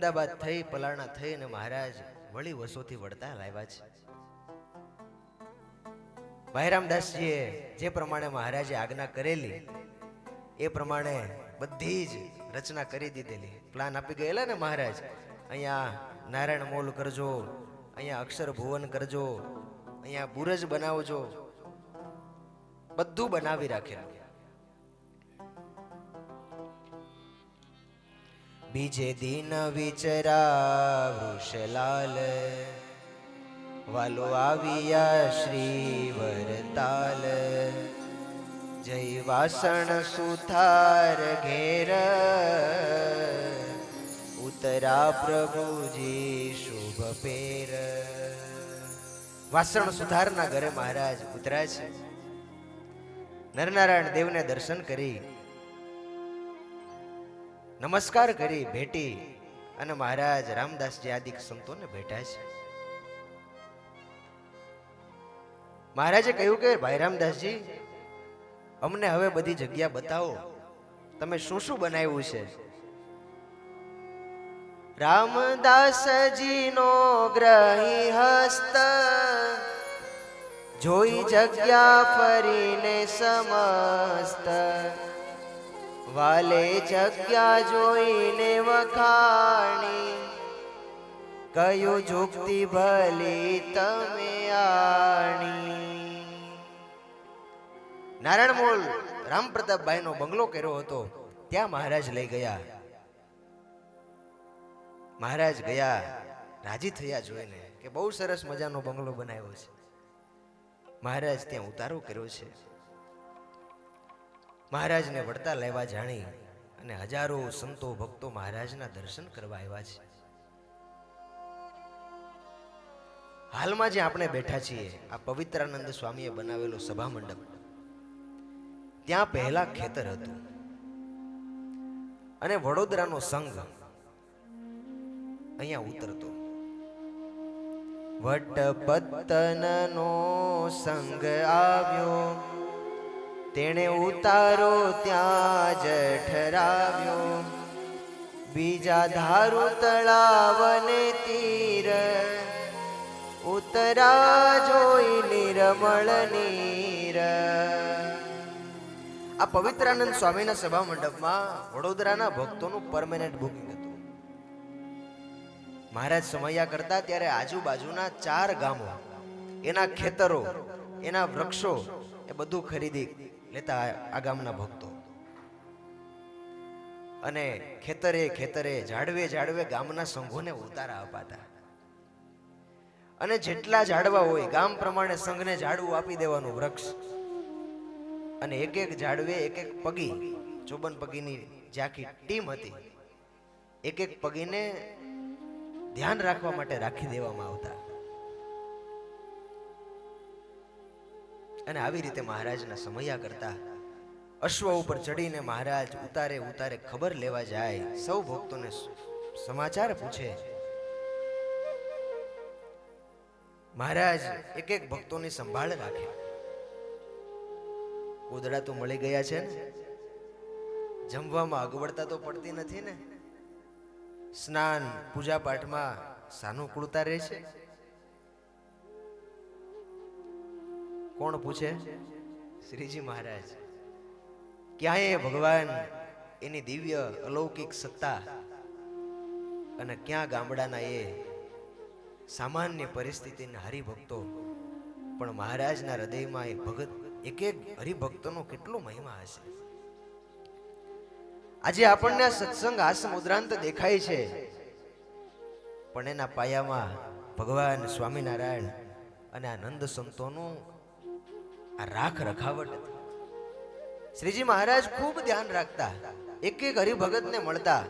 અમદાવાદ થઈ પલાણા થઈ અને મહારાજ વળી વસોથી વળતા લાવ્યા છે. ભાઈરામદાસજીએ જે પ્રમાણે મહારાજે આજ્ઞા કરેલી એ પ્રમાણે બધી જ રચના કરી દીધેલી. પ્લાન આપી ગયેલા ને મહારાજ, અહીંયા નારાયણ મોલ કરજો, અહીંયા અક્ષર ભુવન કરજો, અહીંયા બુરજ બનાવજો, બધું બનાવી રાખેલું. બીજે દિન વિચરા વૃષલાલ, વાલો આવ્યા શ્રી વરતાલ, જય વાસણ સુથાર ઘેર, ઉતરા પ્રભુજી શુભ પેર. વાસણ સુથારના ઘરે મહારાજ ઉતર્યા છે. નરનારાયણ દેવને દર્શન કરી, નમસ્કાર કરી, ભેટી અને મહારાજ રામદાસજી આદિક સંતોને ભેટ્યા છે. મહારાજે કહ્યું કે ભાઈ રામદાસજી, અમને હવે બધી જગ્યા બતાવો, તમે શું શું બનાવ્યું છે? રામદાસજી નો ગ્રહી હસ્ત, જોઈ જગ્યા ફરીને સમસ્ત, વાલે જગ્યા જોઈને વખાણી, કયું જુક્તિ ભલી તમે આણી. નારાયણ મોલ રામ પ્રતાપભાઈ નો બંગલો કર્યો હતો, ત્યાં મહારાજ લઈ ગયા. મહારાજ ગયા, રાજી થયા જોઈને કે બહુ સરસ મજાનો બંગલો બનાવ્યો છે. મહારાજ ત્યાં ઉતારો કર્યો છે. મહારાજને વળતા લેવા જાણી અને હજારો સંતો ભક્તો મહારાજના દર્શન કરવા આવ્યા છે. હાલમાં જે આપણે બેઠા છીએ, આ પવિત્રાનંદ સ્વામીએ બનાવેલો સભા મંડપ, ત્યાં પહેલા ખેતર હતું અને વડોદરાનો સંઘ અહીંયા ઉતરતો. વટપત્તનનો સંઘ આવ્યો, તેણે ઉતારો ત્યાં જ ઠરાવ્યો, બીજા ધારુ તળાવને તીર, ઉતરા જોઈ નિર્મળ નીર. આ પવિત્રાનંદ સ્વામીના સભા મંડપમાં વડોદરાના ભક્તોનું પરમેનન્ટ બુકિંગ હતું. મહારાજ સમયા કરતા ત્યારે આજુબાજુના 4 ગામો, એના ખેતરો, એના વૃક્ષો, એ બધું ખરીદી લેતા આ ગામના ભક્તો. અને ખેતરે ખેતરે, ઝાડવે ઝાડવે ગામના સંઘોને ઉતારા અપાતા. અને જેટલા ઝાડવા હોય ગામ પ્રમાણે સંઘને ઝાડવું આપી દેવાનું, વૃક્ષ. અને એક એક ઝાડવે એક એક પગી, 54 પગીની જે આખી ટીમ હતી, એક એક પગીને ધ્યાન રાખવા માટે રાખી દેવામાં આવતા. અને આવી રીતે મહારાજના સમયા કરતા અશ્વ ઉપર ચડીને મહારાજ ઉતારે ઉતારે ખબર લેવા જાય, સૌ ભક્તોને સમાચાર પૂછે. મહારાજ એક એક ભક્તોની સંભાળ રાખે. ઉદડા તો મળી ગયા છે ને, જમવામાં અગવડતા તો પડતી નથી ને, સ્નાન પૂજા પાઠમાં સાનુકૂળતા રહે છે. કોણ પૂછે? શ્રીજી મહારાજ. ક્યાંય ભગવાન એની દિવ્ય અલૌકિક સત્તા, અને ક્યાં ગામડાના એ સામાન્ય પરિસ્થિતિના હરિભક્તો. પણ મહારાજના હૃદયમાં એ ભગત, એક એક હરિભક્તનો કેટલો મહિમા હશે. આજે આપણને આ સત્સંગ આસમ ઉદ્રાંત દેખાય છે, પણ એના પાયામાં ભગવાન સ્વામિનારાયણ અને આ નંદ સંતોનું આ રાખ રખાવટ હતી. શ્રીજી મહારાજ ખૂબ ધ્યાન રાખતા, એક એક હરિભગતને મળતા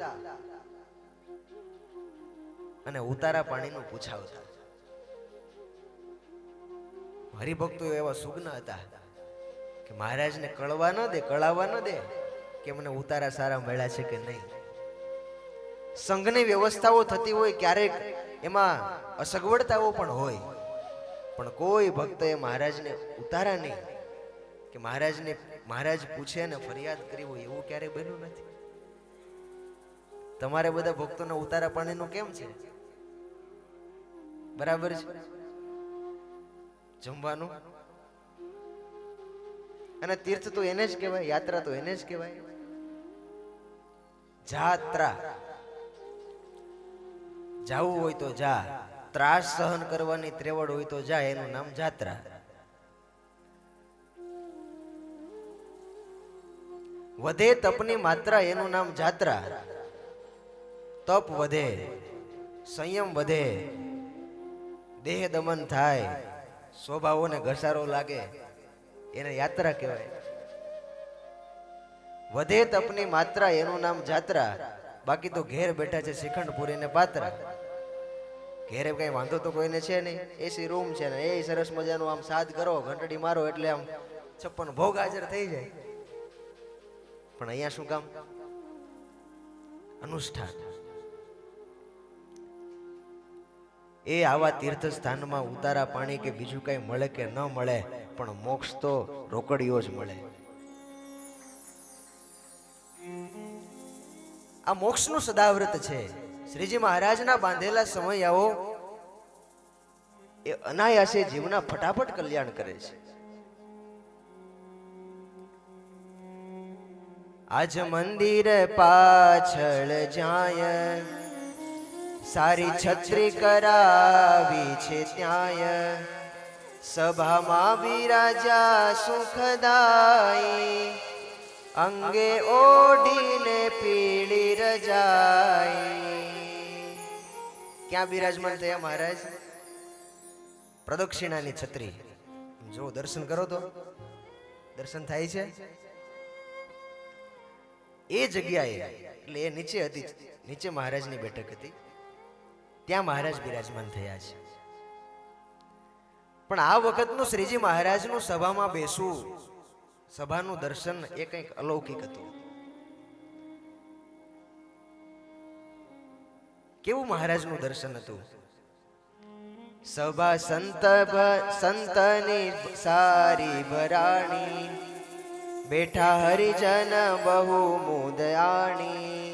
અને ઉતારા પાણીનું પૂછાવતા. હરિભક્તો એવા સુગ્ન હતા કે મહારાજને કળવા ન દે, કળાવા ન દે કે મને ઉતારા સારા મળ્યા છે કે નહીં. સંઘની વ્યવસ્થાઓ થતી હોય, ક્યારેક એમાં અસગવડતાઓ પણ હોય, પણ કોઈ ભક્તએ મહારાજને ઉતારા નહીં કે મહારાજ પૂછે ને ફરિયાદ કરી હોય, એવું ક્યારેય બન્યું નથી. તમારે બધા ભક્તોને ઉતારા પાણીનું કેમ છે? બરાબર છે જમવાનું? અને તીર્થ તો એને જ કહેવાય, યાત્રા તો એને જ કહેવાય. જાત્રા, જાવું હોય તો જા, ત્રાસ સહન કરવાની ત્રેવડ હોય તો જા, એનું નામ જાત્રા. વધે તપની માત્રા, એનું નામ જાત્રા. તપ વધે, સંયમ વધે, દેહ દમન થાય, સ્વભાવોને ઘસારો લાગે, એને યાત્રા કહેવાય. વધે તપની માત્રા, એનું નામ જાત્રા. બાકી તો ઘેર બેઠા છે શ્રીખંડ પૂરી ને પાત્રા. ઘેરે કઈ વાંધો તો કોઈને છે નહીં, એસી રૂમ છે ને એ સરસ મજાનું આમ સાદ કરો, ઘંટડી મારો એટલે આમ 56 ભોગ હાજર થઈ જાય. પણ અહીંયા શું કામ? અનુષ્ઠાન. એ આવા તીર્થ સ્થાનમાં ઉતારા પાણી કે બીજું કઈ મળે કે ન મળે, પણ મોક્ષ તો રોકડીઓ જ મળે. આ મોક્ષનું સદાવ્રત છે. શ્રીજી મહારાજના બાંધેલા સમયાઓ એ અનાયાસે જીવના ફટાફટ કલ્યાણ કરે છે. આજ મંદિર પાછળ જાય, સારી છત્રી કરાવી છે ત્યાંય, સભામાં બિરાજા સુખદાઈ, અંગે ઓઢીને પીળી રજાઈ. ક્યાં બિરાજમાન થયા મહારાજ? પ્રદક્ષિણાની છત્રી. જો દર્શન કરો તો દર્શન થાય છે. એ જગ્યાએ એટલે એ નીચે હતી, નીચે મહારાજની બેઠક હતી, ત્યાં મહારાજ બિરાજમાન થયા છે. પણ આ વખતનું શ્રીજી મહારાજનું સભામાં બેસવું, સભાનું દર્શન એ કંઈક અલૌકિક હતું. કેવું મહારાજનું દર્શન હતું? સભા સંતની સારી ભરાણી, બેઠા હરિજન બહુ મુદયાણી.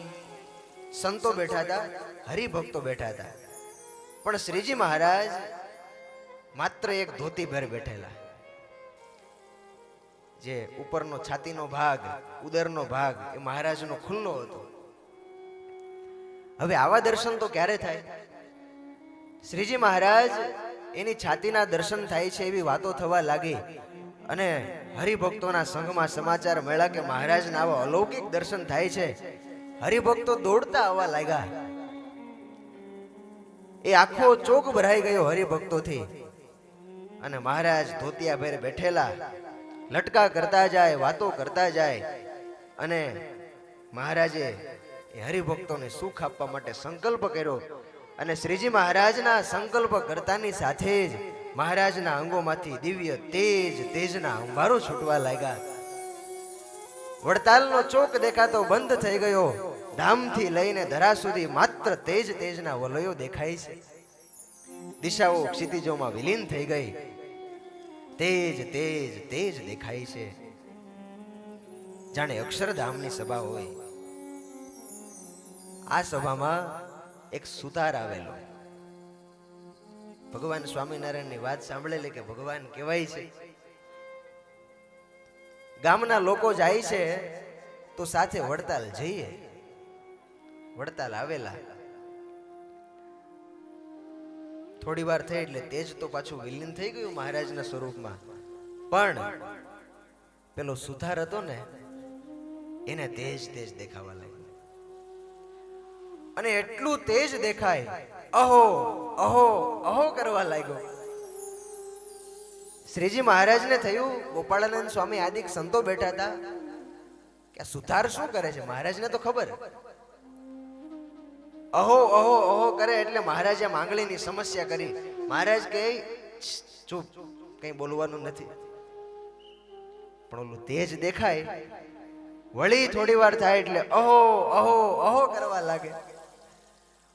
સંતો બેઠા હતા, હરિભક્તો બેઠા હતા, પણ શ્રીજી મહારાજ માત્ર એક ધોતી ભર બેઠેલા. જે ઉપરનો છાતીનો ભાગ, ઉદરનો ભાગ એ મહારાજનો ખુલ્લો હતો. હવે આવા દર્શન તો ક્યારે થાય? શ્રીજી મહારાજ એની છાતીના દર્શન થાય છે એવી વાતો થવા લાગી, અને હરિભક્તોના સંઘમાં સમાચાર મળ્યા કે મહારાજના આવા અલૌકિક દર્શન થાય છે. હરિભક્તો દોડતા આવવા લાગ્યા. એ આખો ચોક ભરાઈ ગયો હરિભક્તોથી, અને મહારાજ ધોતિયા ભેર બેઠેલા, લટકા કરતા જાય, વાતો કરતા જાય. અને મહારાજે એ હરિભક્તોને સુખ આપવા માટે સંકલ્પ કર્યો, અને શ્રીજી મહારાજના સંકલ્પ કરતાની સાથે જ મહારાજના અંગોમાંથી દિવ્ય તેજના અંબારો છૂટવા લાગ્યા. વડતાલનો ચોક દેખાતો બંધ થઈ ગયો. ધામથી લઈને ધરા સુધી માત્ર તેજના વલયો દેખાય છે. દિશાઓ ક્ષિતિજોમાં વિલીન થઈ ગઈ. તેજ દેખાય છે, જાણે અક્ષરધામની સભા હોય. આ સભામાં એક સુતાર આવેલો. ભગવાન સ્વામિનારાયણની વાત સાંભળેલી કે ભગવાન કહેવાય છે. ગામના લોકો જાય છે તો સાથે વડતાલ જઈએ. વડતાલ આવેલા. થોડી વાર થઈ એટલે તેજ તો પાછું વિલીન થઈ ગયું મહારાજના સ્વરૂપમાં. પણ પેલો સુથાર હતો ને, એને તેજ દેખાવા લાગ્યું. અને એટલું તેજ દેખાય, અહો અહો અહો કરવા લાગ્યો. શ્રીજી મહારાજને થયું, ગોપાળાનંદ સ્વામી આદિક સંતો બેઠા હતા, કે આ સુથાર શું કરે છે? મહારાજને તો ખબર. અહો અહો અહો કરે એટલે મહારાજે માંગણીની સમસ્યા કરી. મહારાજ કહે ચૂપ, કઈ બોલવાનું નથી. પણ ઓલું તેજ દેખાય, વળી થોડી વાર થાય એટલે અહો અહો અહો કરવા લાગે.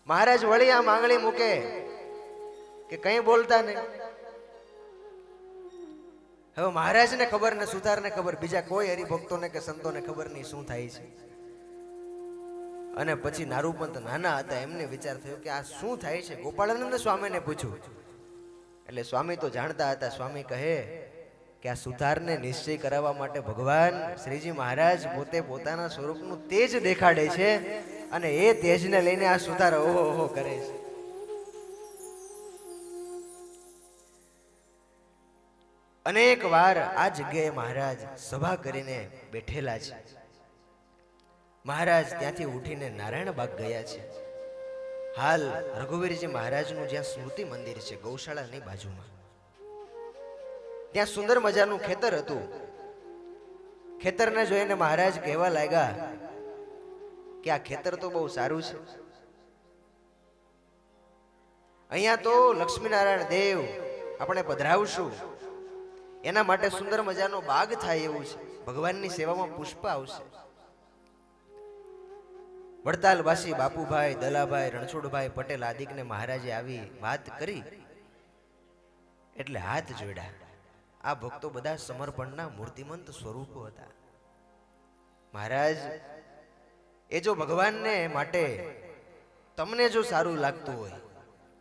મહારાજ વળી આ માંગણી મૂકે કે કઈ બોલતા નહીં. હવે મહારાજને ખબર ને, સુથારને ખબર, બીજા કોઈ હરિભક્તોને કે સંતોને ખબર નહીં શું થાય છે. અને પછી નારૂપંત નાના હતા, એમને વિચાર થયો કે આ શું થાય છે. ગોપાળાનંદ સ્વામીને પૂછ્યું. એટલે સ્વામી તો જાણતા હતા. સ્વામી કહે કે આ સુતારને નિશ્ચય કરાવવા માટે ભગવાન શ્રીજી મહારાજ પોતે પોતાના સ્વરૂપનું તેજ દેખાડે છે અને એ તેજને લઈને આ સુતાર ઓહો ઓહો કરે છે. અનેક વાર આ જગ્યાએ મહારાજ સભા કરીને બેઠેલા છે. મહારાજ ત્યાંથી ઉઠીને નારાયણ બાગ ગયા છે. હાલ રઘુવીરજી મહારાજનું જ્યાં સ્મૃતિ મંદિર છે ગૌશાળાની બાજુમાં, ત્યાં સુંદર મજાનું ખેતર હતું. ખેતરને જોઈને મહારાજ કહેવા લાગ્યા કે આ ખેતર તો બહુ સારું છે. અહીંયા તો લક્ષ્મીનારાયણ દેવ આપણે પધરાવશું, એના માટે સુંદર મજાનો બાગ થાય એવું છે. ભગવાનની સેવામાં પુષ્પ આવશે. વડતાલવાસી બાપુભાઈ, દલાભાઈ, રણછોડભાઈ પટેલ આદિકને મહારાજે આવી વાત કરી એટલે હાથ જોડ્યા. આ ભક્તો બધા સમર્પણના મૂર્તિમંત સ્વરૂપો હતા. મહારાજ, એ જો ભગવાનને માટે તમને જો સારું લાગતું હોય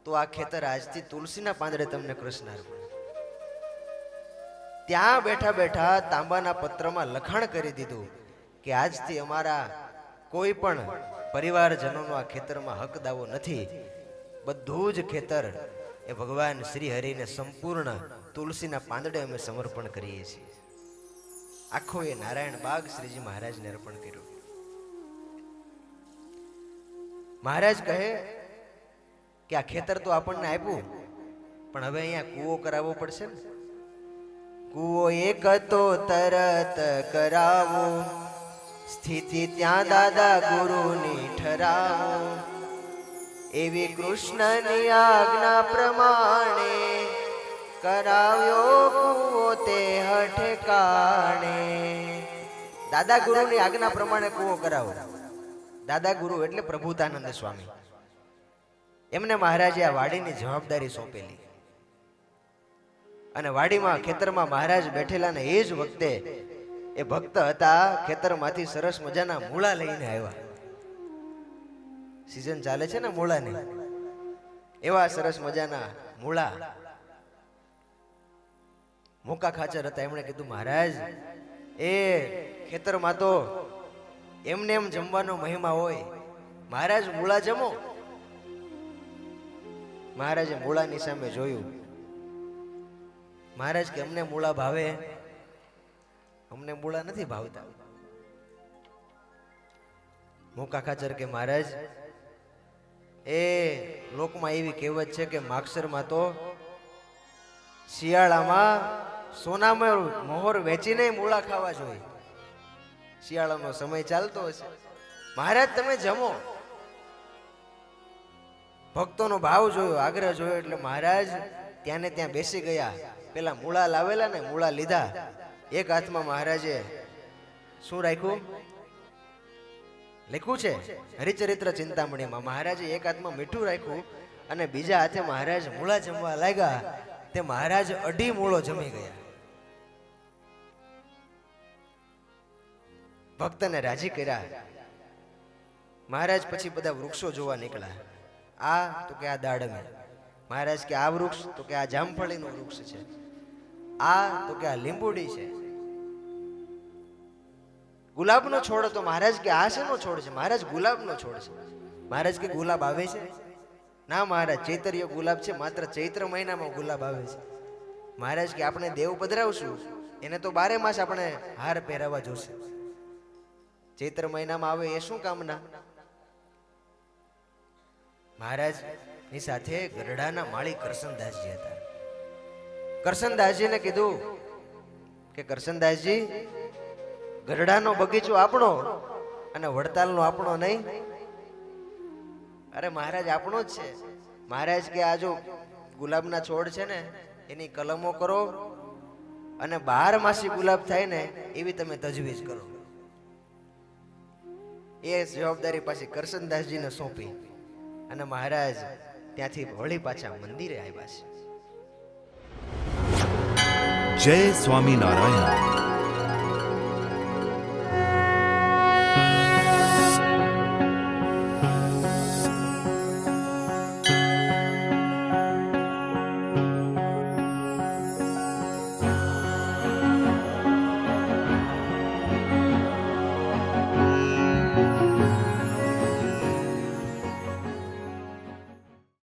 તો આ ખેતર આજથી તુલસીના પાંદડે તમને કૃષ્ણ અર્પણ. ત્યાં બેઠા બેઠા તાંબાના પત્રમાં લખાણ કરી દીધું કે આજથી અમારા કોઈ પણ પરિવારજનોનો આ ખેતરમાં હક દાવો નથી. બધું જ ખેતર એ ભગવાન શ્રી હરિને સંપૂર્ણ તુલસીના પાંદડે અમે સમર્પણ કરીએ છીએ. આખો એ નારાયણ બાગ શ્રીજી મહારાજને અર્પણ કર્યો. મહારાજ કહે કે આ ખેતર તો આપણને આપ્યું, પણ હવે અહીંયા કૂવો કરાવવો પડશે ને. કૂવો એક તો તરત કરાવો, સ્થિતિ ત્યાં દાદા ગુરુની ઠરાવો. એવી કૃષ્ણની આજ્ઞા પ્રમાણે કરાવ્યો કૂવો તે ઠેકાણે. દાદા ગુરુની આજ્ઞા પ્રમાણે કૂવો કરાવો. દાદા ગુરુ એટલે પ્રભુતાનંદ સ્વામી. એમને મહારાજે આ વાડીની જવાબદારી સોંપેલી. અને વાડીમાં ખેતરમાં મહારાજ બેઠેલા ને એ જ વખતે એ ભક્ત હતા, ખેતરમાંથી સરસ મજાના મૂળા લઈને આવ્યા. સીઝન ચાલે છે ને મૂળાની, એવા સરસ મજાના મૂળા મોકા ખાચર હતા. એમણે કીધું, મહારાજ, એ ખેતરમાં તો એમને એમ જમવાનો મહિમા હોય, મહારાજ મૂળા જમો. મહારાજે મૂળાની સામે જોયું. મહારાજ કે અમને મૂળા ભાવે? અમને મૂળા નથી ભાવતા. મોકા ખાચર કે મહારાજ, એ લોકમાં એવી કહેવત છે કે માગસરમાં તો શિયાળામાં સોનામાં મોહર વેચીને મૂળા ખાવા જોઈએ. શિયાળાનો સમય ચાલતો હશે. મહારાજ તમે જમો. ભક્તોનો ભાવ જોયો, આગ્રહ જોયો એટલે મહારાજ ત્યાં ને ત્યાં બેસી ગયા. પેલા મૂળા લાવેલા ને મૂળા લીધા. એક હાથમાં મહારાજે શું રાખ્યું? લખ્યું છે હરિચરિત્ર ચિંતામણીમાં. મહારાજે એક હાથમાં મીઠું રાખ્યું અને બીજા હાથે મહારાજ મૂળા જમવા લાગ્યા. તે મહારાજ 2.5 મૂળો જમી ગયા. ભક્તને રાજી કર્યા. મહારાજ પછી બધા વૃક્ષો જોવા નીકળ્યા. આ તો કે આ દાડમી. મહારાજ કે આ વૃક્ષ? તો કે આ જામફળીનું વૃક્ષ છે. આ તો કે આ લીંબુડી છે. ગુલાબનો છોડ હતો. મહારાજ કે આ શેનો છોડ છે? મહારાજ ગુલાબનો છોડ છે. મહારાજ કે ગુલાબ આવે છે? ના મહારાજ, ચૈતર્ય ગુલાબ છે, માત્ર ચૈત્ર મહિનામાં ગુલાબ આવે છે. મહારાજ કે આપણે દેવ પધરાવશું, એને તો 12 માસ આપણે હાર પહેરાવા જોશે. ચૈત્ર મહિનામાં આવે એ શું કામના? મહારાજ ની સાથે ગરડાના માળી કરશનદાસજી હતા. કરશનદાસજીને કીધું કે કરશનદાસજી, ગરડાનો બગીચો આપણો અને વડતાલનો આપણો નહીં. અરે મહારાજ, આપણો જ છે. મહારાજ કે આ જો ગુલાબના છોડ છે ને એની કલમો કરો અને 12 માસી ગુલાબ થાય ને એવી તમે તજવીજ કરો. એ જવાબદારી પાછી કરશનદાસજીને સોંપી અને મહારાજ ત્યાંથી વળી પાછા મંદિરે આવ્યા છે. જય સ્વામિનારાયણ.